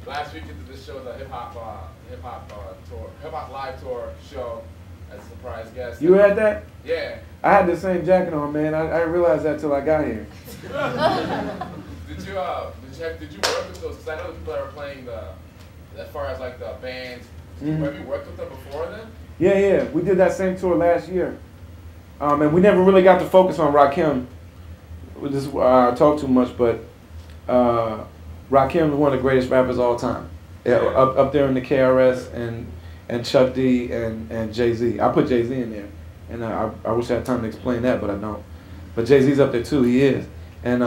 last week we did this show, the hip hop tour, hip hop live tour show as a surprise guest. You had that? Yeah. I had the same jacket on, man. I didn't realize that till I got here. Did you work with those? Because I know the people that were playing as far as like the bands. Have you worked with them before then? Yeah. We did that same tour last year. And we never really got to focus on Rakim. I talk too much, but Rakim is one of the greatest rappers of all time. Yeah, up there in the KRS and Chuck D and Jay-Z. I put Jay-Z in there. And I wish I had time to explain that, but I don't. But Jay-Z's up there too, he is. And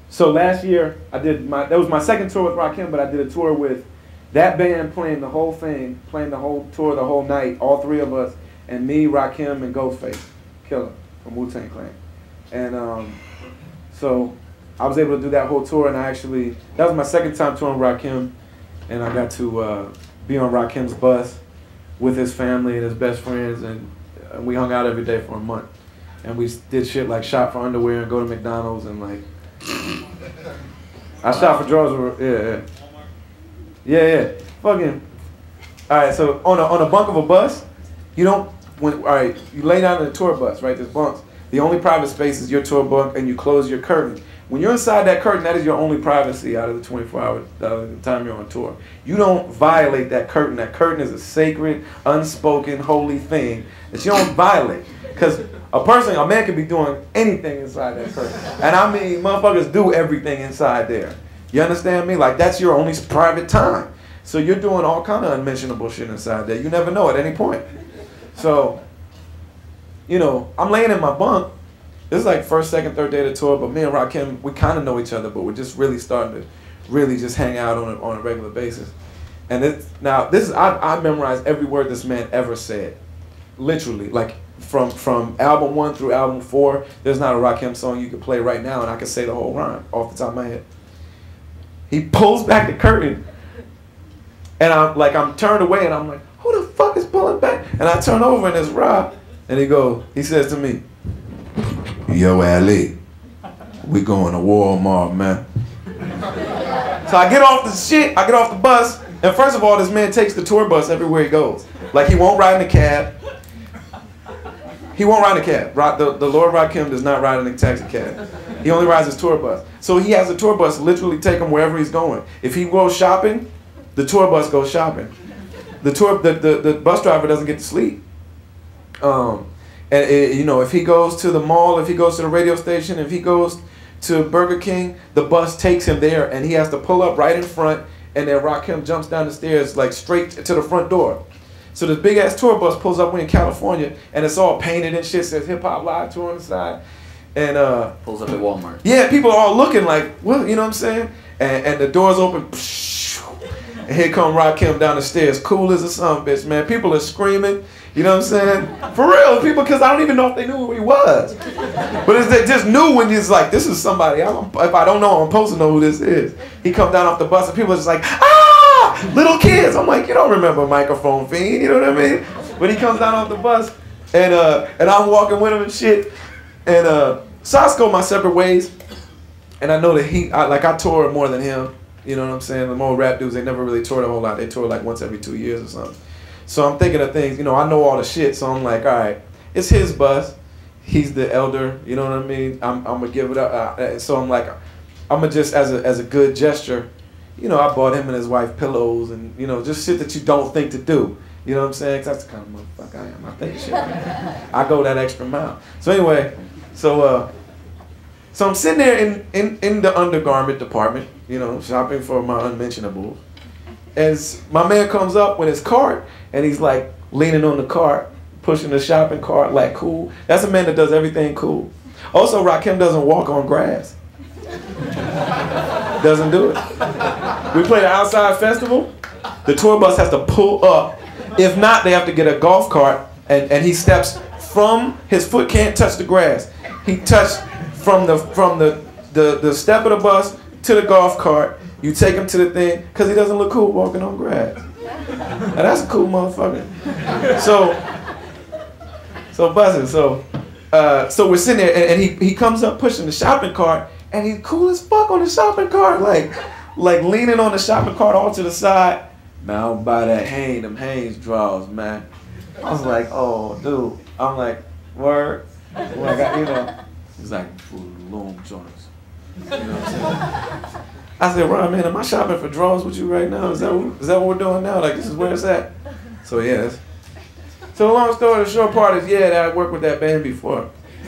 so last year, that was my second tour with Rakim, but I did a tour with that band playing the whole thing, playing the whole tour the whole night, all three of us, and me, Rakim, and Ghostface Killer from Wu-Tang Clan. And so I was able to do that whole tour, and that was my second time touring Rakim, and I got to be on Rakim's bus with his family and his best friends, and we hung out every day for a month. And we did shit like shop for underwear and go to McDonald's and like, I shop for drawers, yeah. Fucking, all right, so on a bunk of a bus, you lay down in a tour bus, right, there's bunks. The only private space is your tour bunk, and you close your curtain. When you're inside that curtain, that is your only privacy out of the 24 hours the time you're on tour. You don't violate that curtain. That curtain is a sacred, unspoken, holy thing that you don't violate. Because a man can be doing anything inside that curtain. And I mean, motherfuckers do everything inside there. You understand me? Like, that's your only private time. So you're doing all kind of unmentionable shit inside there. You never know at any point. So, I'm laying in my bunk. This is like first, second, third day of the tour, but me and Rakim, we kind of know each other, but we're just really starting to really just hang out on a regular basis. And I memorized every word this man ever said. Literally, like from album 1 through album 4, there's not a Rakim song you could play right now and I can say the whole rhyme off the top of my head. He pulls back the curtain and I'm turned away and I'm like, who the fuck is pulling back? And I turn over and it's Rob, and he says to me, yo, Ali, we going to Walmart, man. So I get off the bus, and first of all, this man takes the tour bus everywhere he goes. Like, he won't ride in a cab. The Lord Rakim does not ride in a taxi cab. He only rides his tour bus. So he has a tour bus literally take him wherever he's going. If he goes shopping, the tour bus goes shopping. The bus driver doesn't get to sleep. And if he goes to the mall, if he goes to the radio station, if he goes to Burger King, the bus takes him there, and he has to pull up right in front, and then Rakim jumps down the stairs like straight to the front door. So this big ass tour bus pulls up. We're in California, and it's all painted and shit. Says Hip Hop Live Tour on the side, and pulls up at Walmart. Yeah, people are all looking like, what? You know what I'm saying? And the doors open. And here come Rakim down the stairs, cool as a son bitch, man. People are screaming. You know what I'm saying? For real, people, because I don't even know if they knew who he was. But they just knew when he's like, this is somebody. If I don't know, I'm supposed to know who this is. He come down off the bus and people are just like, ah, little kids. I'm like, you don't remember Microphone Fiend, you know what I mean? But he comes down off the bus and I'm walking with him and shit. And so I go my separate ways. And I know that I tour more than him. You know what I'm saying? The more rap dudes, they never really toured a whole lot. They tour like once every 2 years or something. So I'm thinking of things, I know all the shit, so I'm like, all right, it's his bus. He's the elder, you know what I mean? I'm going to give it up. So I'm like, I'm going to just, as a good gesture, I bought him and his wife pillows and, just shit that you don't think to do. You know what I'm saying? 'Cause that's the kind of motherfucker I am. I think shit. I go that extra mile. So anyway, so I'm sitting there in the undergarment department, shopping for my unmentionables. As my man comes up with his cart, and he's like leaning on the cart, pushing the shopping cart like cool. That's a man that does everything cool. Also, Rakim doesn't walk on grass. Doesn't do it. We played an outside festival. The tour bus has to pull up. If not, they have to get a golf cart, and he steps from, his foot can't touch the grass. He touched from the step of the bus to the golf cart. You take him to the thing, because he doesn't look cool walking on grass. Now that's a cool motherfucker. So buzzing. So we're sitting there, and he comes up pushing the shopping cart, and he's cool as fuck on the shopping cart. Like, like leaning on the shopping cart all to the side. Man, I'll buy that them Hanes drawers, man. I was like, oh, dude. I'm like, word. Like, you know, he's like, long joints. You know what I'm saying? I said, Ron, man, am I shopping for drawers with you right now? Is that what we're doing now? Like, this is where it's at? So, yeah. So, long story, the short part is, yeah, I worked with that band before.